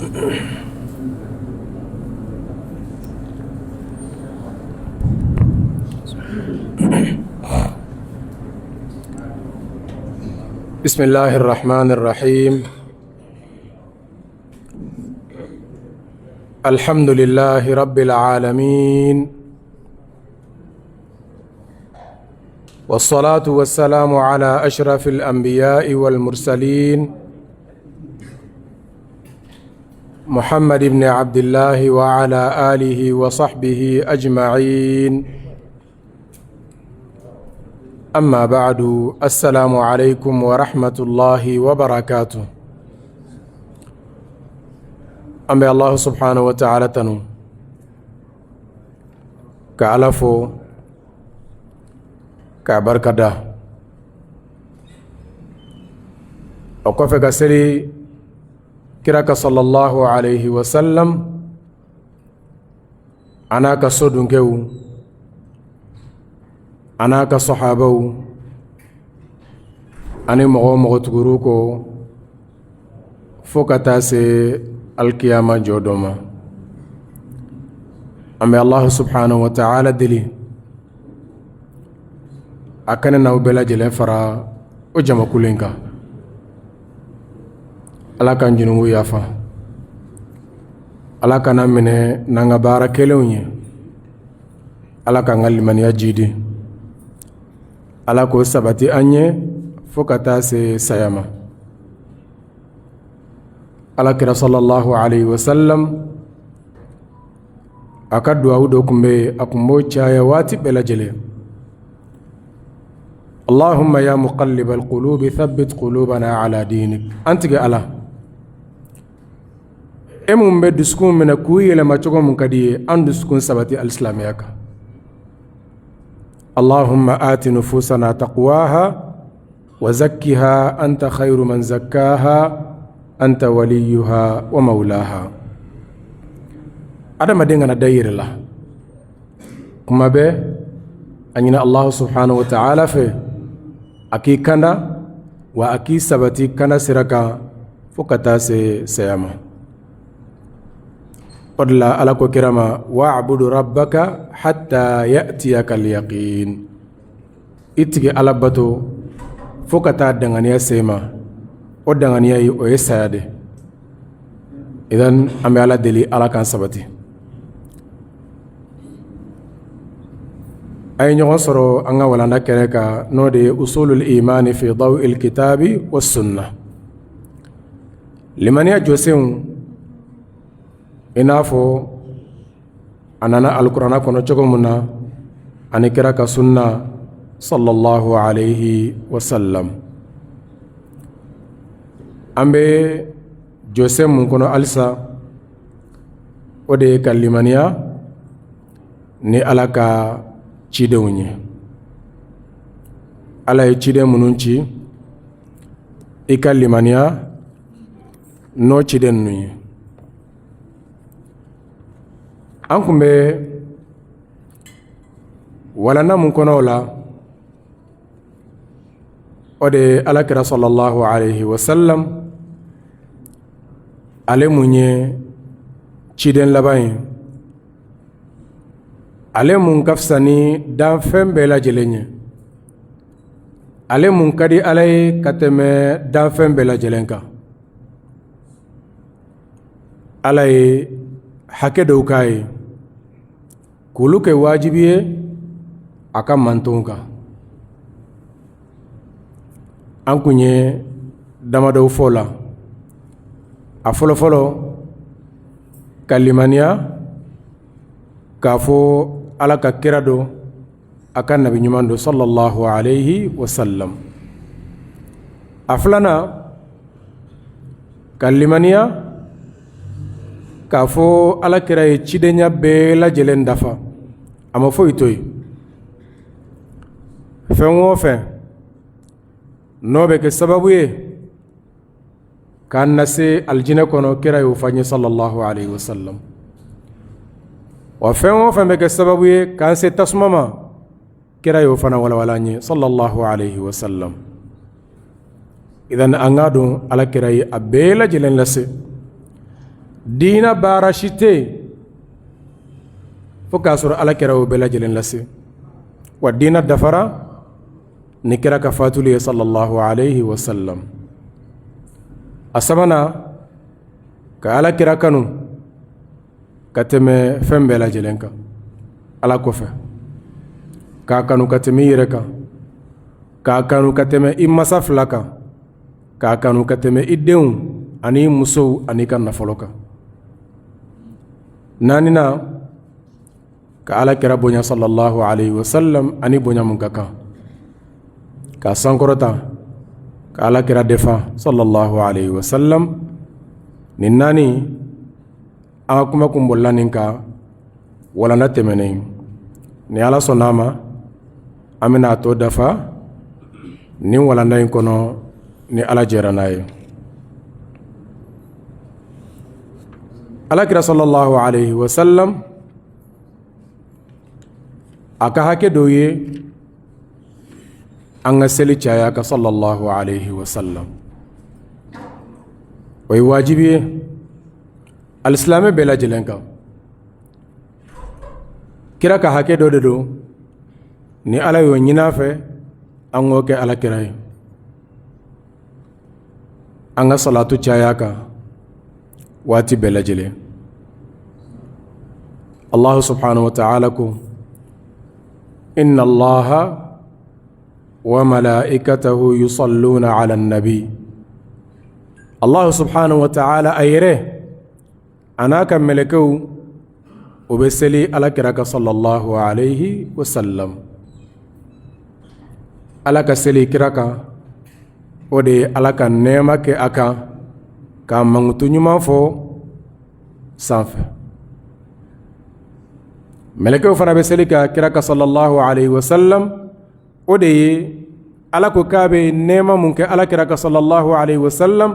بسم الله الرحمن الرحيم. الحمد لله رب العالمين، والصلاة والسلام على أشرف الأنبياء والمرسلين محمد بن عبد الله وعلى آله وصحبه أجمعين. أما بعد، السلام عليكم ورحمة الله وبركاته. أمي الله سبحانه وتعالى تنو كعلفو كبركة وكفك سري كراك صلى الله عليه وسلم أنا كصدن كيو أنا كصحابو أنا مغو تغروكو فوكتاسي القيامة جودوما. أمي الله سبحانه وتعالى دلي أكن ناو بلا جلين فرا وجمع كلينكا ألا كان جنوو يافا ألا كان منه نانغا بارا كيلوني ألا كان لمن يجيدي ألا كو سبتي أني فوكتاسي سياما. ألا كرا صلى الله عليه وسلم أكاد دعوة كمبي أكمبو چايا واتي بلا جلين. اللهم يا مقلب القلوب ثبت قلوبنا على دينك. أنت ألا إمم بدسكون من كوي لما تقوم من كدي أندسكون سبتي الإسلامية. اللهم آت نفوسنا تقواها وزكها أنت خير من زكاها أنت وليها ومولاها. هذا ما ديننا داير الله كما به أننا الله سبحانه وتعالى في أكي كنا وأكي سبتي كنا سرقا فكتاسي سيما. قل لا ألك كرما واعبد ربك حتى يأتيك اليقين. إتكي ألبتو فكتا دنغانيا سيما ودنغانيا يسايده. إذن أمي على دلي على كان سبتي أي نغصر أنغا ولنا كريكا نودي أصول الإيمان في ضوء الكتاب والسنة. لمن يجوسون إنافو أننا القرآن كنا تقومنا أن كريكا سنة صلى الله عليه وسلم. أمبي جوسم مكونو ألسا ودي كاللمانيا ني ألاكا cidew ñe ala ye cide munun ci i ka limaniya no ciden nu ye. an kun be walana mun kono la o de alakira sallallahu alayhi wa sallam ale mun ye ciden laban ye. ale mun kafsani dan fen bɛɛ lajɛlen ye. ale mun ka di ala ye ka tɛmɛ dan fen bɛɛ lajɛlen kan. ala ye hakɛ dɔw k'a ye k'olu kɛ wajibi ye a ka mantonw kan. an kun ye damadɔw fɔ la. a fɔlɔfɔlɔ ka limaniya k'a fɔ ala ka kira do a ka nabi ɲuman do sallallahu alayhi wa sallam. a filana ka limaniya k'a fɔ ala kira ye cidenya bɛɛ lajɛlen dafa a ma foyi to yen. fɛn o fɛn n'o bɛ kɛ sababu ye k'an lase alijinɛ kɔnɔ kira y'o fɔ an ye sallallahu alayhi wa sallam. wa fɛn o fɛn bɛ kɛ sababu ye k'an se tasuma ma kira y'o fana walawala an ye sallallahu alayhi wa sallam. idan an k'a dɔn ala kira ye a bɛɛ lajɛlen lase. diina baara si tɛ fo k'a sɔrɔ alakira o bɛɛ lajɛlen lase wa diina dafara ni kira ka fatuli ye sallallahu alayhi wa sallam. a sabanan ka alakira kanu ka tɛmɛ fɛn bɛɛ lajɛlen kan ala kɔfɛ, k'a kanu ka tɛmɛ i yɛrɛ kan, k'a kanu ka tɛmɛ i masa fila kan, k'a kanu ka tɛmɛ i denw ani musow ani ka nafolo kan. naanina ka alakira bonya sallallahu alayhi wa sallam ani bonya mun ka kan, k'a sankɔrɔta ka alakira defa sallallahu alayhi wa sallam. nin naani an ka kuma kun bolila nin kan walanda tɛmɛnen. ni ala sɔnna ma an bɛna a tɔ dafa nin walanda in kɔnɔ ni ala jɛra n'a ye. alakira sallallahu alayhi wa sallam a ka hakɛ dɔw ye an ka seli caya ka sallallahu alayhi wa sallam. o ye wajibi ye alisilamɛ bɛɛ lajɛlen kan. kira ka hakɛ dɔ de don ni ala y'o ɲini a fɛ an k'o kɛ alakira ye. an ka salatu caya kan waati bɛɛ lajɛlen. allahu subhanahu wa ta'ala ko inna allaha wa malaikatahu yusalluna ala nabi. allahu subhanahu wa ta'ala a yɛrɛ a n'a ka mɛlɛkɛw o bɛ seli alakira ka sallallahu alayhi wa sallam. ala ka seli kira kan o de ye ala ka nɛɛma kɛ a kan k'a mankutu ɲuman fɔ sanfɛ. mɛlɛkɛw fana bɛ seli ka kira ka sallallahu alayhi wa sallam o de ye ala ko k'a bɛ nɛɛma mun kɛ alakira ka sallallahu alayhi wa sallam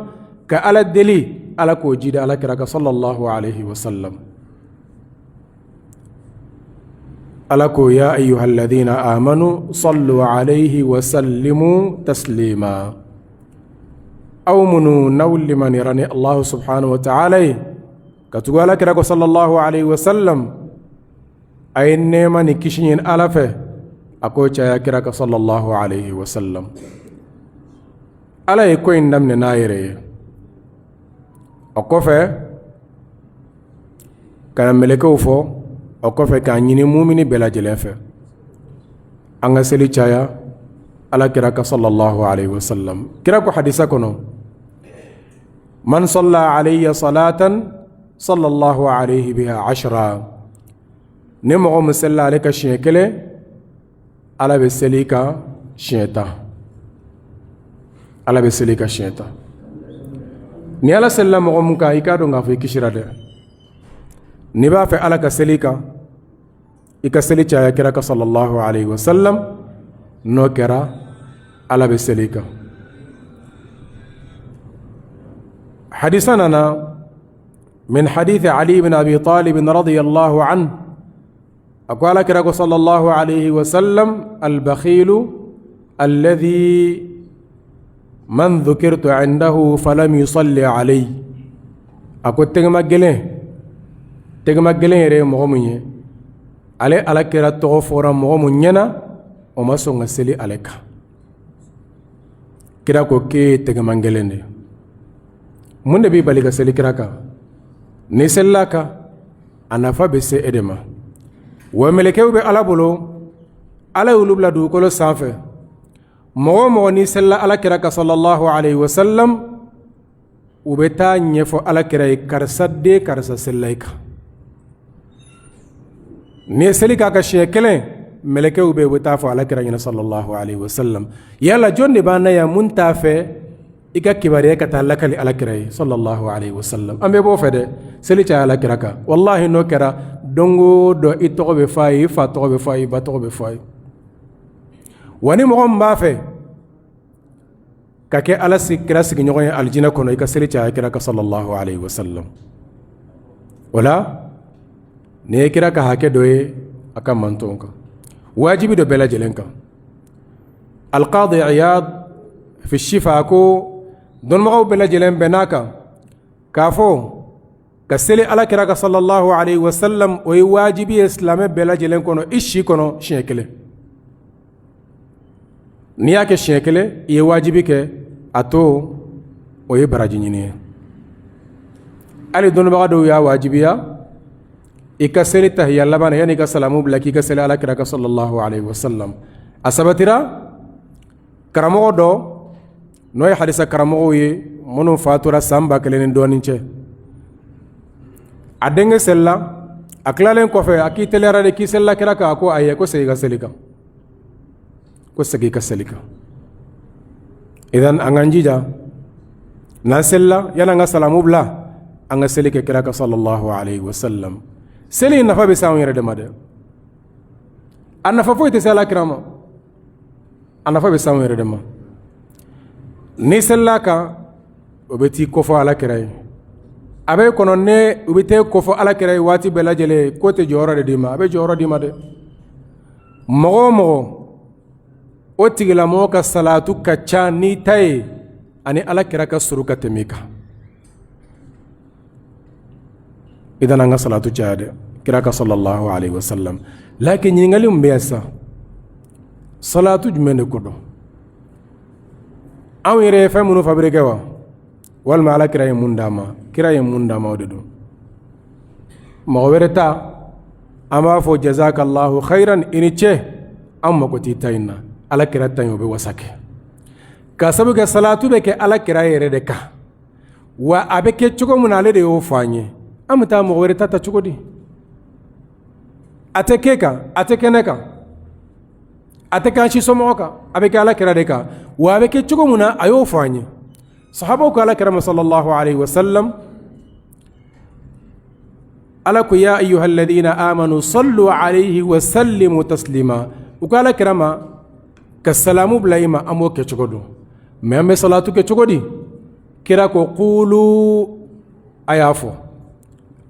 ka ala deli ala k'o jida alakira ka sallallahu alayhi wa sallam. ala ko ya ayyuha alladhina amanu sallu alayhi wa sallimu taslima. aw munu nawliman yarani allahu subhanahu wa ta'ala ye ka tugu alakira ko sallallahu alayhi wa sallam a ye nɛɛma ni kisi ɲini ala fɛ a k'o caya kira ka sallallahu alayhi wa sallam. ala ye ko in daminɛ n'a yɛrɛ ye. o kɔfɛ ka na mɛlɛkɛw fɔ, o kɔfɛ k'a ɲini mumini bɛɛ lajɛlen fɛ an ka seli caya ala kira ka sallallahu alayhi wa sallam. kira ko hadisa kɔnɔ man salla alayya salatan sallallahu alayhi biha 10. ni mɔgɔ min selila ale ka siɲɛ kelen ala bɛ seli ka siɲɛ 10. ala bɛ seli ka siɲɛ 10. ni ala selila mɔgɔ min kan i k'a dɔn k'a fɔ i kisira dɛ. ni b'a fɛ ala ka seli kan i ka seli caya kira ka sallallahu alayhi wa sallam. n'o kɛra ala bɛ seli kan. hadisa nana min hadithi ali bin abi talib radiyallahu anhu a ko ala kira ko sallallahu alayhi wa sallam albakhilu alladhi man dhukirtu indahu falam yusalli alayhi. a ko tegema gelen yɛrɛ ye mɔgɔ mun ye ale ala kira tɔgɔ fɔra mɔgɔ mun ɲɛna o ma sɔn ka seli ale kan. kira ko k'e ye tegema gelen de. mun de b'i bali ka seli kira kan? ni selila kan a nafa bɛ se e de ma. wa mɛlɛkɛw bɛ ala bolo, ala y'olu bila dugukolo sanfɛ. mɔgɔ o mɔgɔ ni selila ala kira ka sallallahu alayhi wa sallam u bɛ taa ɲɛfɔ ala kira ye karisa den karisa selila i kan. ni ye seli k'a ka siɲɛ kelen mɛlɛkɛw bɛ u bɛ taa fɔ ala kira ɲɛna sallallahu alayhi wa sallam. yala jɔn de b'an na yan mun t'a fɛ i ka kibaruya ka taa lakali ala kira ye sallallahu alayhi wa sallam. an bɛ b'o fɛ dɛ, seli caya ala kira kan. wallahi n'o kɛra don o don i tɔgɔ bɛ fɔ a ye, i fa tɔgɔ bɛ fɔ a ye, i ba tɔgɔ bɛ fɔ a ye. wa ni mɔgɔ min b'a fɛ ka kɛ ala kira sigiɲɔgɔn ye alijinɛ kɔnɔ, i ka seli caya kira kan sallallahu alayhi wa sallam. o la ni ye kira ka hakɛ dɔ ye a ka mantonw kan, wajibi dɔ bɛɛ lajɛlen kan. alqadi iyad fi shifa ko dɔnnibagaw bɛɛ lajɛlen bɛn n'a kan k'a fɔ كسلي على كراك صلى الله عليه وسلم ويواجبي إسلام بلا جلن كونو إشي كونو شيكله نياك شيكله يواجبي كي أتو ويبراجي نينيه علي دون بغدو يا واجبيا إكسلي تهيا لبان يعني كسلامو بلا كي كسلي على كراك صلى الله عليه وسلم أسبترا كرامو دو نوي حديث كرامو ي منو فاتورا سامبا كلين دونينچه adenge sella aklalen ko fe akitelera de kisella kiraka ko aye ko sey ga selika ko segi ka selika idan anganjija na sella yana nga salamu bla anga selike kiraka sallallahu alaihi wasallam seli nafa be sawu yere de made annafa foyte sella kirama annafa be sawu yere de ma ni sella ka obeti ko fo ala kiray abe kono ne ubite ko fo ala kiray wati bela jele kote joro de dima abe joro dima de mogo o tigila mo ka salatu ka cha ni tay ani ala kiraka suruka temika idan anga salatu jade kiraka sallallahu alaihi wasallam lakin nyingali mbesa salatu jumene kodo awire fa munu fabrike wa wal ma ala kiray mundama kiraye mundama odedo mawereta ama fo jazakallahu khairan iniche amma ko titayna ala kirata yobe wasake kasabu ga salatu be ke ala kiraye redeka wa abeke chugo munale de o fanye amta mawereta ta chugo di atekeka atekeneka ateka shi somoka abeke ala kiradeka wa abeke chugo muna ayo fanye sahaba ko ala kirama sallallahu alaihi wasallam ألك يا أيها الذين آمنوا صلوا عليه وسلموا تسليما وقال كرما كالسلام بلايما أمو كتشكدو مهما صلاة كتشكدي كراكو قولوا أيافو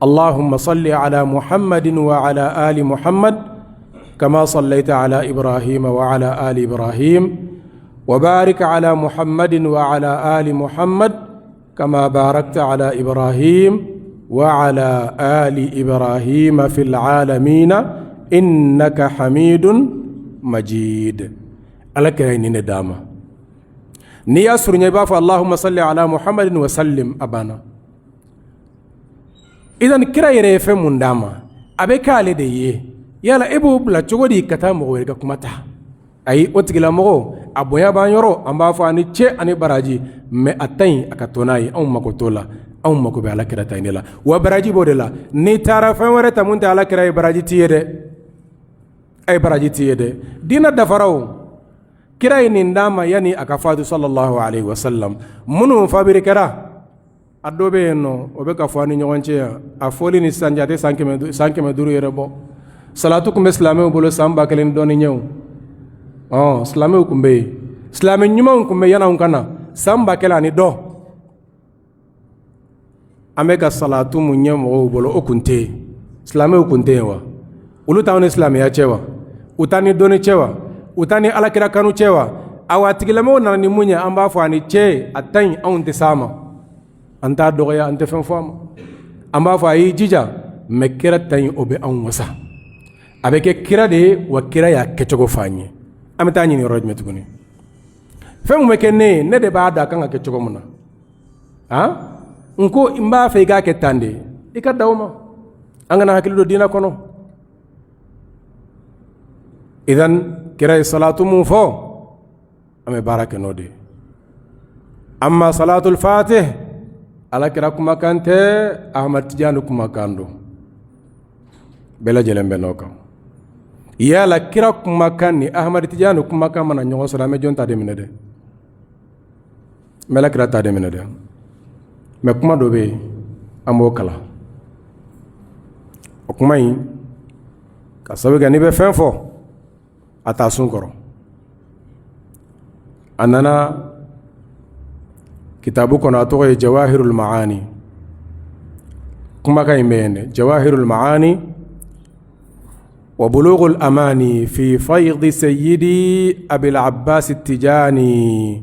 اللهم صل على محمد وعلى آل محمد كما صليت على إبراهيم وعلى آل إبراهيم وبارك على محمد وعلى آل محمد كما باركت على إبراهيم وعلى آل إبراهيم في العالمين إنك حميد مجيد ألك هين ندامة نياسر نباف اللهم صل على محمد وسلم أبانا إذن كرا يريف من داما أبكى لديه يالا إبو بلا تشغدي كتام ويرك كمتا أي وتقلا مغو أبو يابان يرو أمبافو أني تشي أني براجي مي أتين أكتوناي أو مكتولا أو مكو على كرا تاينلا وبراجي بودلا نتارا فمرة تمونت على كرا براجي تيده أي براجي تيده دينا دفراو كرا يننداما يعني أكفاد صلى الله عليه وسلم منو فابري كرا أدوبي إنه وبك أفواني نيوانشيا أفولي نسانجاتي سانكي مدورو يربو صلاتكم إسلامي وبولو سامبا كلين دوني نيو إسلامي وكمبي إسلامي نيوما وكمبي يانا وكنا سامبا كلاني دو ameka salatu munye mo bolo okunte islami okunte wa uluta on islami ya chewa utani doni chewa utani alakira kanu chewa awatigilamo na ni munya amba fani che atany onte sama anta doya ante fen fama amba fa yi jija mekira tay obe an wasa abeke kira de wa kira ya kechogo fanye amita ni roj metuguni fem mekene ne de baada kan kechogo muna ha nko imba fe ga ketande ika dawma angana hakilo dina kono idan kira salatu mu fo ame baraka nodi amma salatul fatih ala kira kuma kante ahmad tijani kuma kando bela jelembe noka yala kira kuma kanni ahmad tijani kuma kamana nyogo salame jonta de minede mela kira ta de minede me kuma dobe amo kala o kuma yi ka sabe ga ni be fen fo ata sun koro anana kitabu kono to e jawahirul maani kuma kay mene jawahirul maani wa bulughul amani fi fayd sayyidi abil abbas at-tijani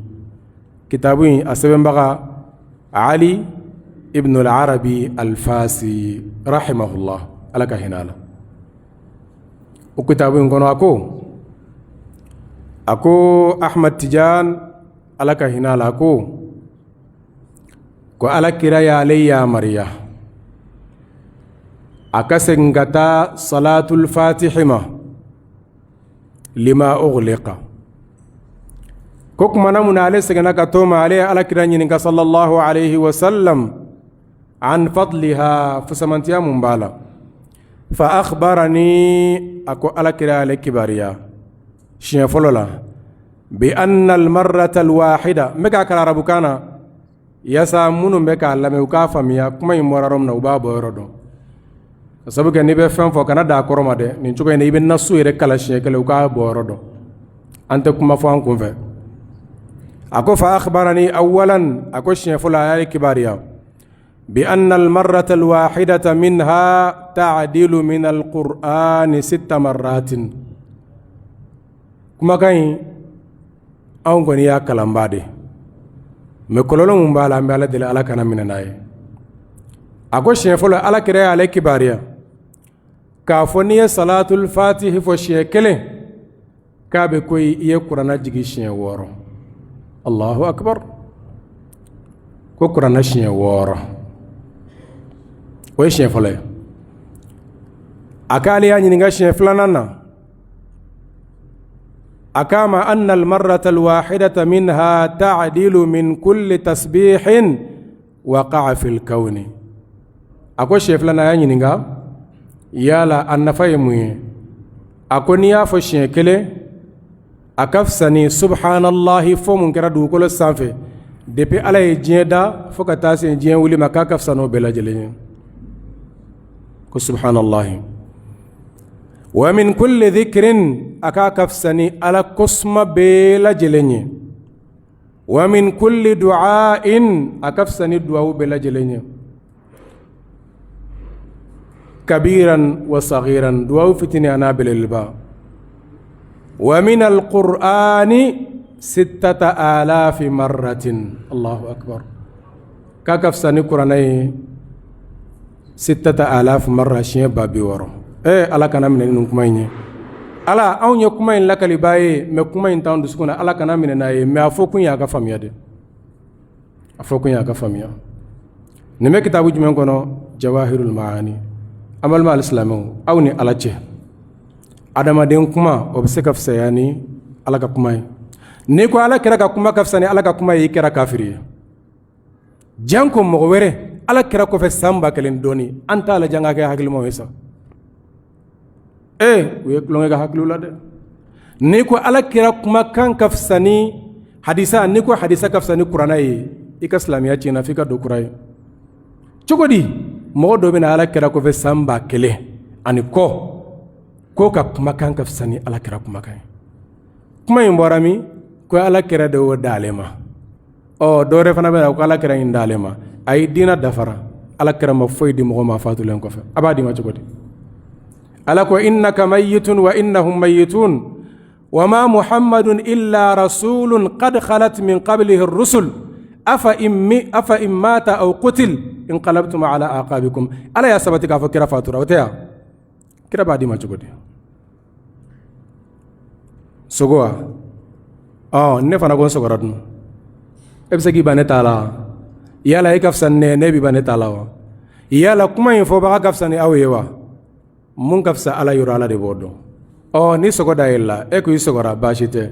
kitabu asabe mbaga علي ابن العربي الفاسي رحمه الله على كهنالا وكتابين كنا أكو أحمد تجان على كهنالا أكو على كرايا علي يا مريا أكسنغتا صلاة الفاتح ما لما أغلق كوك منا من عليه سجنك توما عليه على كرانينك صلى الله عليه وسلم عن فضلها فسمنتيا مبالا فأخبرني أكو على كرا لكباريا شين فلولا بأن المرة الواحدة مكا كلا ربكانا يسامون مكا لما يكافا ميا كما يمورارم نوبا بوردو sabuke ni be fen fo kana da koroma de ni cogo ni be nasu yere kala shiye kala ka borodo ante kuma fo an kun fe ako fa akhbarani awalan ako shiye fo la ya kibariya bi anna al marrata al wahidata minha ta'dilu min al qur'an 6 marratin kuma kai an goni ya kalambade me kololo mun bala me ala dele ala kana minanaye ako shiye fo la ala kire ala kibariya ka fo ni ye salatul fatihi fo siɲɛ kelen k'a be ko i ye kurana jigi siɲɛ 6 allahu akbar ko kurana siɲɛ 6 o ye siɲɛ fɔlɔ ye a k'ale y'a ɲininka siɲɛ filanan na a k'a ma anna almarrata alwahidata minha ta'dilu min kulli tasbihin waqa'a fil kawni a ko siɲɛ filanan y'a ɲininka yala a nafa ye mun ye a ko n'i y'a fɔ siɲɛ kelen a ka fisa ni subhanallahi fo mun kɛra dugukolo sanfɛ depuis ala ye diɲɛ da fo ka taa se diɲɛ wuli ma k'a ka fisa n'o bɛɛ lajɛlen ye ko subhanallahi wa min kulli dhikrin a k'a ka fisa ni ala kosuma bɛɛ lajɛlen ye wa min kulli du'ain a ka fisa ni duwawu bɛɛ lajɛlen ye كبيرا وصغيرا دعاء فتني أنا بالإلباء ومن القرآن 6000 مرة الله أكبر كاكف سني قرآني 6000 مرة شيء بابي ورو ألا كنا من نكمين ألا أو يكمين لك لباي مكمين تاون دسكونا ألا كنا من ناي ما أفوكون يا كفاميا دي أفوكون يا كفاميا نمي كتابو جمعن كنا جواهر المعاني amal ma alislamu aw ni ala cɛ adamaden kuma o bɛ se ka fisaya ni ala ka kuma ye ni ko ala kɛra ka kuma ka fisa ni ala ka kuma ye i kɛra kafiri ye jan ko mɔgɔ wɛrɛ ala kɛra kɔfɛ san 1000 dɔɔni an t'a lajɛ an ka kɛ hakilimaw ye sa u ye tulonkɛ ka hakiliw la dɛ ni ko ala kɛra kuma kan ka fisa ni hadisa ni ko hadisa ka fisa ni kuranɛ ye i ka silamɛya tiɲɛna f'i ka don kura ye cogo di mɔgɔ dɔ bɛna ala kɛra kɔfɛ san 1000 ani kɔ ko ka kumakan ka fisa ni ala kɛra kumakan ye kuma in bɔra min ko ala kɛra de o d'ale ma dɔ wɛrɛ fana bɛ na ko ala kɛra in d'ale ma a ye diina dafara ala kɛra ma foyi di mɔgɔ ma fatulen kɔfɛ a b'a di ma cogo di ala ko innaka mayyitun wa innahum mayyitun wa ma muhammadun illa rasulun qad khalat min qablihi ar-rusul afa in mata aw qutil inqalabtum ala aqabikum ala ya sabati ka fo kira fatura o teya kira ba di ma cogo di sogowa ne fana ko sogora dun e bɛ se k'i ban ne ta la yala e ka fisa ne bi ban ne ta la wa yala kuma in fɔbaga ka fisa ni aw ye wa mun ka fisa ala yɔrɔ ala de b'o dɔn ni sogo da yɛlɛla e ko i sogora baasi tɛ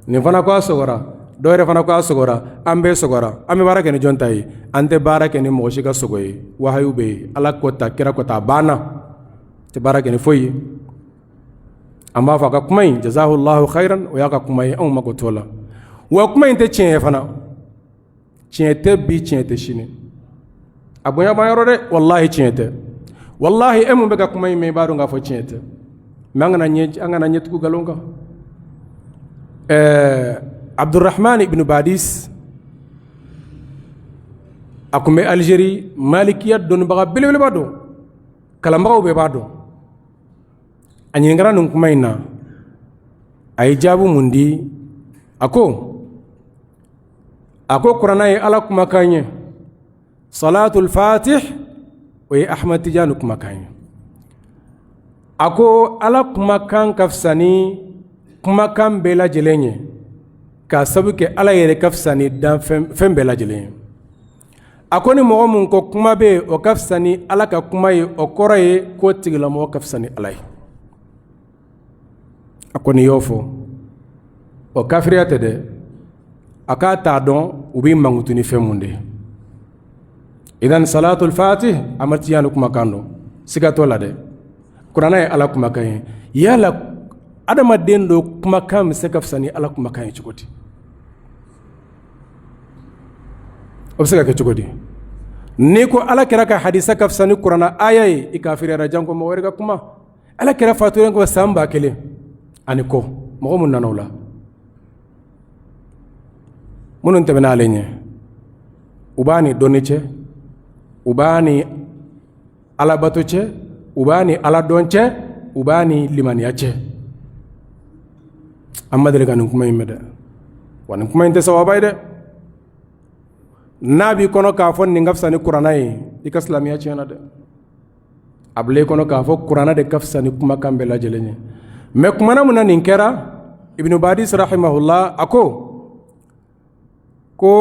nin fana ko a sogora dɔ yɛrɛ fana ko a sogora an bɛɛ sogora an bɛ baara kɛ ni jɔn ta ye an tɛ baara kɛ ni mɔgɔ si ka sogo ye wahayu bɛ yen ala ko ta kira ko ta a banna tɛ baara kɛ ni foyi ye an b'a fɔ a ka kuma in jazahullahu khairan o y'a ka kuma ye anw mako t'o la wa kuma in tɛ tiɲɛ ye fana tiɲɛ tɛ bi tiɲɛ tɛ sini a bonya b'an yɔrɔ dɛ wallahi tiɲɛ tɛ wallahi e mun bɛ ka kuma in mɛn i b'a dɔn k'a fɔ tiɲɛ tɛ mɛ an kana ɲɛtugu nkalon kan Abdurrahman ibn Badis a kun bɛ Algérie malikiya dɔnnibaga belebeleba don kalanbagaw bɛɛ b'a dɔn a ɲininkara nin kuma in na a ye jaabi mun di a ko kuranɛ ye ala kumakan ye صلاة الفاتح وأحمد تجانك مكان أكو على مكان كفساني مكان بلا جليني كسبك على يركفساني دام فم بلا جليني أكو نمو منكو كما بي وكفساني على كما يأكوري كوتي لما وكفساني علي أكو نيوفو وكافريات ده أكاتا دون وبين مانغوتوني فموندي إذن صلاة الفاتح أمرتيانك مكانو سيكاتو لده قرآن على كمكان يالا أدم الدين لو كمكان سكفساني على كمكان يشكوتي أبسكك يشكوتي نيكو على كراك حديثة كفساني قرآن آية إكافر رجانكم موريكا كما على كرا فاتورينكو سامبا كلي أنيكو مغمون نانولا منو تبنا عليه ubani doniche ubani ala batoche ubani ala donche ubani limaniache amma dele kan kuma yimeda wan kuma inte sawabayde nabi kono ka fon ni ngafsani qur'anai ikaslamiya chena de able kono ka fo qur'ana de kafsani kuma kambe la jelenye me kuma na munan inkera ibnu badis rahimahullah ako ko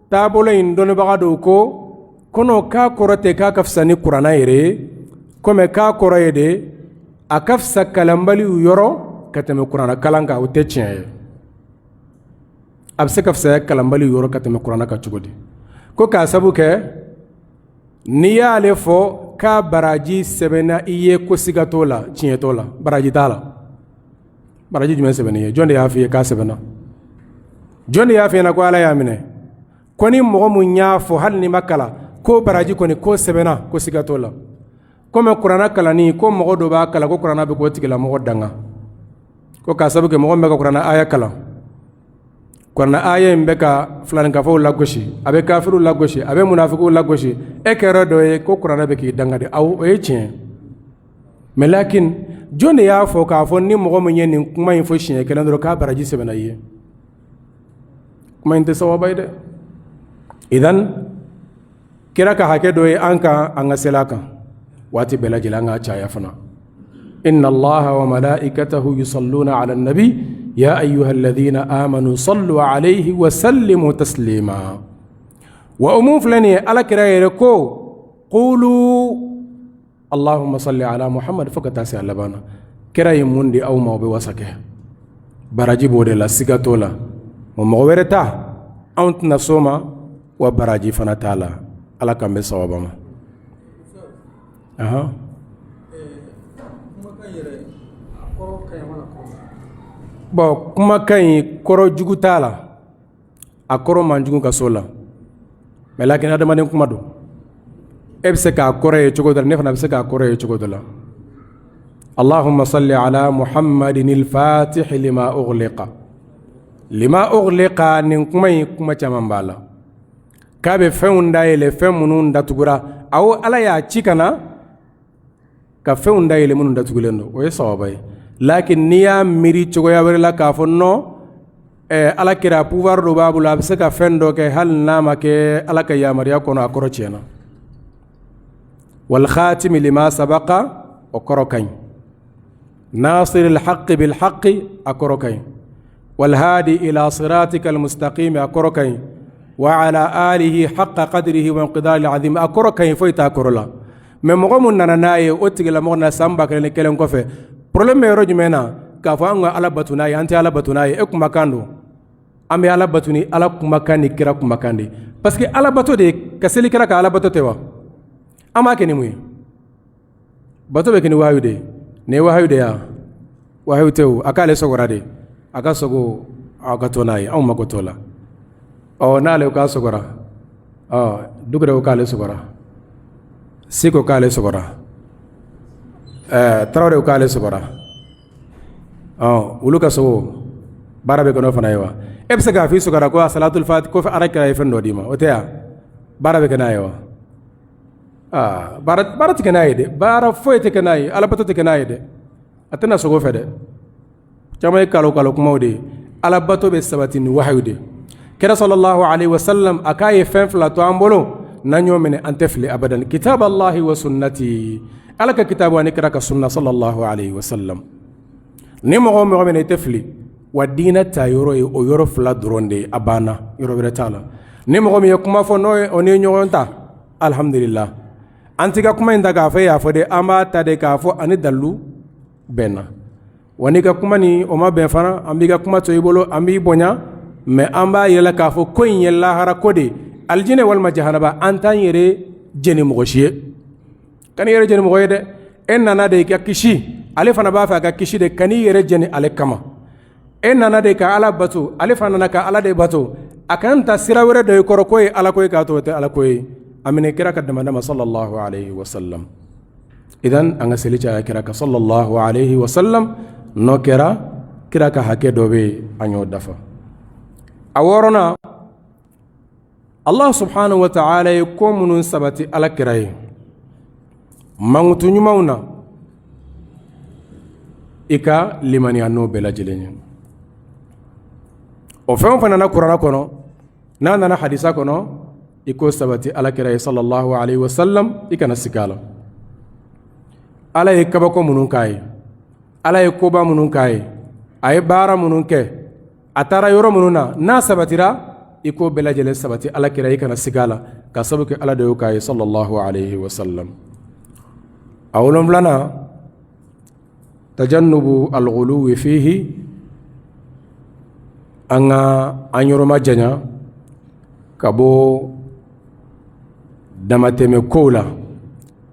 tabolo indone bagado ko kono ka korote ka kafsani qur'ana yere kome ka koroyede akafsa kalambali yoro katame qur'ana kalanga utechye abse kafsa kalambali yoro katame qur'ana ka chugodi ko ka sabuke niya ale fo ka baraji sebena iye ko sigatola chietola baraji tala baraji jume sebena ye jonde ya fi ka sebena jonde ya fi na ko ala ya mine koni mogo munya fo hal ni makala ko baraji koni ko sebena ko sigatola ko me qur'ana kala ni ko mogo do ba kala ko qur'ana be ko tigila mogo danga ko ka sabuke mogo me ka qur'ana aya kala qur'ana aya mbe ka flan ka fo lagoshi abe kafiru lagoshi abe munafiqu lagoshi e kero do e ko qur'ana be ki danga de aw e chien mais lakin jonde ya fo ka fo ni mogo munye ni kuma info chien kala ndo ka baraji sebena ye kuma inte sawabayde idan kira ka hake doye anka anga selaka wati bela jilanga chaya fana inna allaha wa malaikatahu yusalluna ala nabi ya ayyuhalladhina amanu sallu alayhi wa sallimu taslima wa umum flani ala kira yereko qulu allahumma salli ala muhammad fakata si alabana kira yimundi aw mawbe wasake baraji bode la sigatola mo mowereta antna soma wa baraji fana tala ala kambe sawabama aha bo kuma kan koro jugu tala akoro manjugu kasola mais lakin adamaden kuma do ebse ka koro e chogo dal nefna ebse ka koro e chogo dal allahumma salli ala muhammadin al-fatih lima ughliqa nin kuma chamambala kabe feunda ile femunun datugura aw ala ya chikana ka feunda ile munun datugulendo o yesawabay lakin niya miri chogo ya wala ka fonno ala kira pouvoir do babula abse ka fendo ke hal nama ke ala ka ya mariya kono akoro chena wal khatim lima sabaqa akoro kan nasir al haqq bil haqq akoro kan wal hadi ila siratika al mustaqim akoro kan وعلى آله حق قدره وانقدار العظيم أكرو كاين فويتا كرولا mais mogo mun nana naye o tigila mogo na samba kelen kelen ko fe problème yoro jumena ka fa nga ala batuna ya anti ala batuna e kuma kando ambe ala batuni ala kuma kandi kira kuma kandi parce que ala bato de kaseli kira ka ala bato tewa ama keni muyi bato be keni wayu de ne wayu de ya wayu tew akale sogora de aka sogo aka tonayi aw mako tola o nale ka sogora dugre ka le sogora siko ka le sogora trawre ka le sogora uluka sogo barabe kono fana yawa ebse ga fi sogora ko salatul fat ko fa araka e fendo dima o teya barabe kana yawa barat kana yede bara foyete kana yi ala bato te kana yede atana sogo fede jamay kalo kuma de ala bato be sabati ni wahyude kira sallallahu alaihi wasallam akaye fenfla to ambolo nanyo mene antefli abadan kitab Allah wa sunnati alaka kitabu ani kira ka sunna sallallahu alaihi wasallam ni mo mene tefli wa dina ta yoro o yoro fla dronde abana yoro bere tala ni mo mi kuma fo no oni nyonta alhamdulillah antiga kuma inda ga fe ya fo de ama ta de ka fo ani dallu benna wani ka kuma ni o ma ben fana ambiga kuma to ibolo ambi bonya me amba yela ka fo ko yella hara kode aljine wal majahanaba antan yere jeni mogoshiye kan yere jeni mogoyede en nana de ka kishi ale fana ba fa ka kishi de kan yere jeni ale kama en nana de ka ala batu ale fana nana ka ala de batu akanta sirawere de koro koy ala koy ka to te ala koy amine kira ka dama sallallahu alaihi wasallam idan anga selicha kira ka sallallahu alaihi wasallam no kira ka hake dobe anyo dafa aworona Allah subhanahu wa ta'ala ko munun sabati ala kirai mangutu nyumauna ika limani anno bela jelenya o fɛn fana na qur'ana kono na nana hadisa kono iko sabati ala kirai sallallahu alaihi wasallam ikana sikala ala ye kabako munun kai ala ye koba munun kai ay bara munun ke atara yoro mununa na sabatira iko belajele sabati ala kira ikana sigala ka sabuke ala de yukai sallallahu alaihi wasallam awlum lana tajannubu alghuluwi fihi anga anyoro majanya kabo damateme kola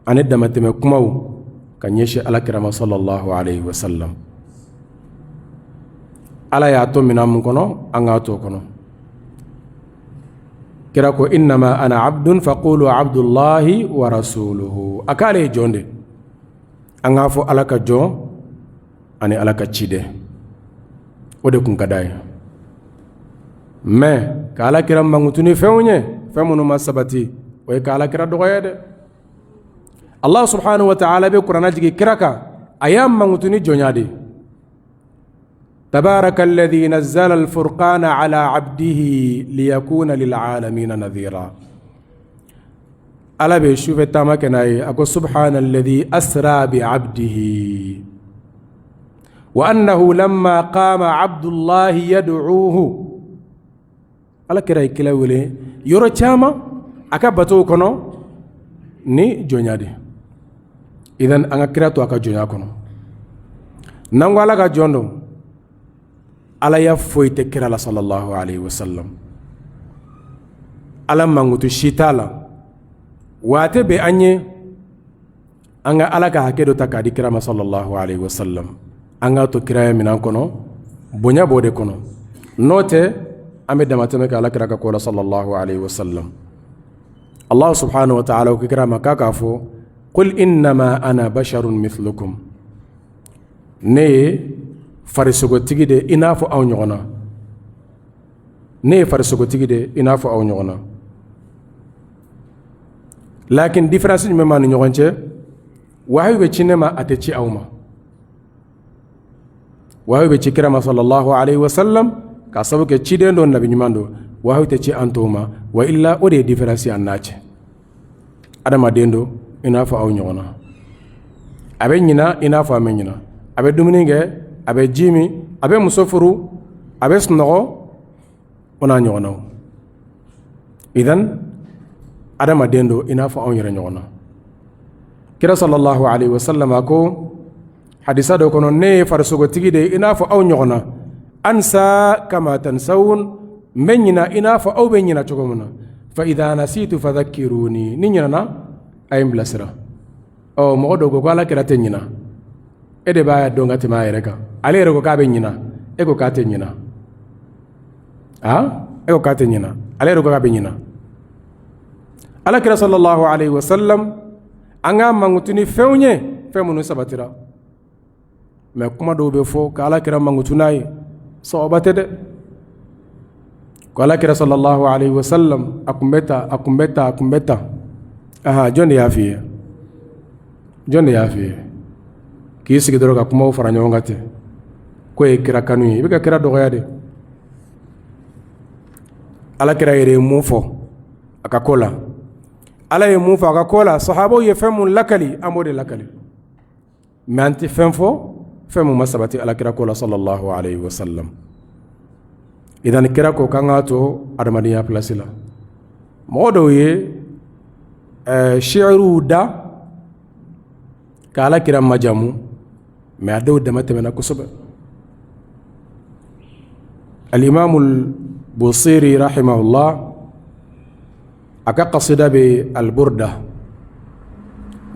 ane damateme kumaw kanyeshi ala kira sallallahu alaihi wasallam ala ya to minam kono anga to kono kira ko innama ana abdun faqulu abdullahi wa rasuluhu akale jonde anga fo alaka jo ani alaka chide ode kun kadai me kala kira mangutuni fewnye femunu masabati o kala kira doyede Allah subhanahu wa ta'ala be qur'ana jigi kiraka ayam mangutuni jonyade تبارك الذي نزل الفرقان على عبده ليكون للعالمين نذيرا ألا بيشوف التامكناي أقول سبحان الذي أسرى بعبده وأنه لما قام عبد الله يدعوه ألا كراي كلاولي يورو تشاما أكبتو كنو ني جونيادي إذن أنا كراتو أكا جونيا كنو نانغو ألا جوندو ala ya foyte kira la sallallahu alaihi wasallam ala mangutu shitala wate be anye anga ala ka hakedo takadi kira ma sallallahu alaihi wasallam anga to kira ya minan kono bonya bode kono note ame damateme ka ala kira ka kola sallallahu alaihi wasallam Allah subhanahu wa ta'ala ko kira makaka fo qul innama ana basharun mithlukum ne farisogo tigi de inafo aw ñogona ne farisogo tigi de inafo aw ñogona lakin difference ñu mema ni ñogonce wahi be ci nema ate ci awma wahi be ci kirama sallallahu alaihi wasallam ka sabu ke ci den don nabi ñumando wahi te ci antoma wa illa o de difference annace adama dendo inafo aw ñogona abe ñina inafo ame ñina abe dumuni nge abe jimi abe musofuru abe snogo ona ñogona idan adama dendo inafo aw yere ñogona kira sallallahu alaihi wasallam ko hadisa do kono ne farsugo tigi de inafo aw ñogona ansa kama tansawun menyina inafo aw be nyina chogomuna fa idha nasitu fadhakkiruni ninyina na ayim blasira o mo do go ala kira tenyina ede ba do ngati ma yereka ale rego ka be nyina e go ka tenyina e go ka tenyina ale rego ka be nyina ala kira sallallahu alaihi wasallam anga mangutuni fewnye femunu sabatira me kuma do be fo ka ala kira mangutunai so batede ko ala kira sallallahu alaihi wasallam akumbeta aha jonde yafi ki sigi doro ka kuma fara nyongate ko e kira kanu yi be ka kira do yade ala kira yere mu fo aka kola ala ye mun fɔ a ka ko la sahabaw ye fɛn mun lakali an b'o de lakali mais an tɛ fɛn fɔ fɛn mun ma sabati alakira ko la sallallahu alayhi wa sallam idan kira ko kan ka to adamadenya place la mɔgɔ dɔw ye shi'iriw da ka alakira majamu mais a dɔw dama tɛmɛna kosɛbɛ al-imam al-Busiri rahimahullah aka qasida be al-burda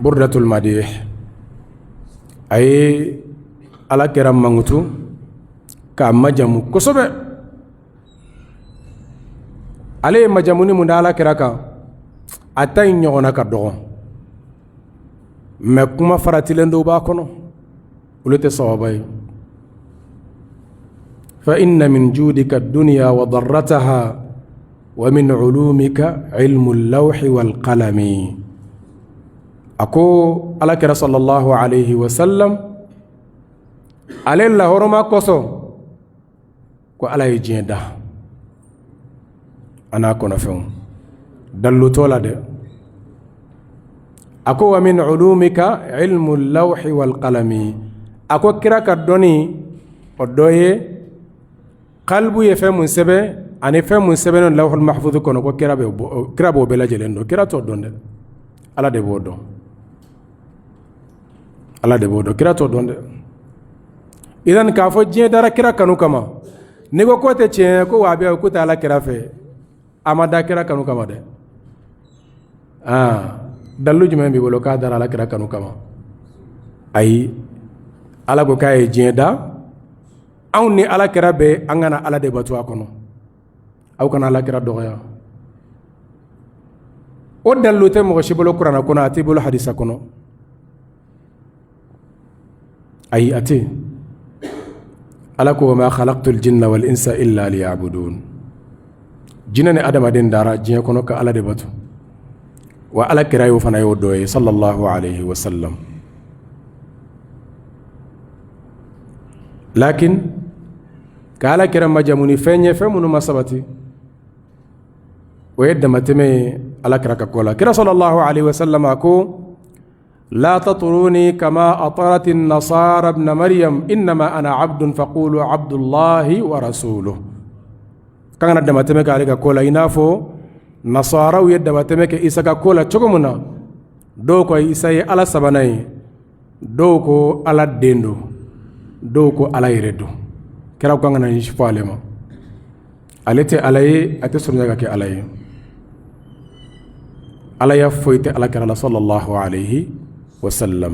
burdatul madih ay alakira mangutu ka majamu kosɛbɛ ale ye majamuni mun da alakira kan a ta in ɲɔgɔnna ka dɔgɔ mais kuma faratilen dɔw b'a kɔnɔ olu tɛ sawaba ye fa inna min judika ad-dunya wa darrataha wa min ulumika ilmu al-lawhi wal qalami ako alakira sallallahu alayhi wa sallam ale la horoma koso ko ala ye diɲɛ da ana kono fɛnw dalluto la de ako wa min ulumika ilmu al-lawhi wal qalami ako kira ka dɔni o dɔ ye qalbu ye fɛn mun sɛbɛ ani fɛn mun sɛbɛnnen no lawhul mahfuz kɔnɔ ko kira b'o bɛɛ lajɛlen dɔn kira t'o dɔn dɛ ala de b'o dɔn ala de b'o dɔn kira t'o dɔn dɛ idan k'a fɔ diɲɛ dara kira kanu kama n'i ko k'o tɛ tiɲɛ ko wa a bɛ ko tɛ ala kira fɛ a ma da kira kanu kama dɛ dalu jumɛn b'i bolo k'a dara ala kira kanu kama ayi ala ko k'a ye diɲɛ da anw ni ala kira bɛ an kana ala de bato a kɔnɔ aw kana ala kira dɔgɔya o dalu tɛ mɔgɔ si bolo kuranna kɔnɔ a t'i bolo hadisa kɔnɔ ayi a tɛ ala ko ma khalaqtul jinna wal insa illa liya'budun jinna ni adamaden dara diɲɛ kɔnɔ ka ala de bato wa ala kira y'o fana y'o dɔ ye sallallahu alayhi wa sallam lakin ka ala kira majamuni fɛn ye fɛn minnu ma sabati o ye damatɛmɛ ala kira ka ko la kira sallallahu alayhi wa sallam a ko لا تطروني كما أطرت النصارى ابن مريم إنما أنا عبد فقولوا عبد الله ورسوله كان دمتمك عليك كولا ينافو نصارى ويدمتمك إسكا كولا تشكمنا دوكو إساي على سبناي دوكو على الديندو دوكو على يردو كراو كان نشفى لما عليتي علي أتسرنك كي علي علي فويت على كرلا صلى الله عليه وسلم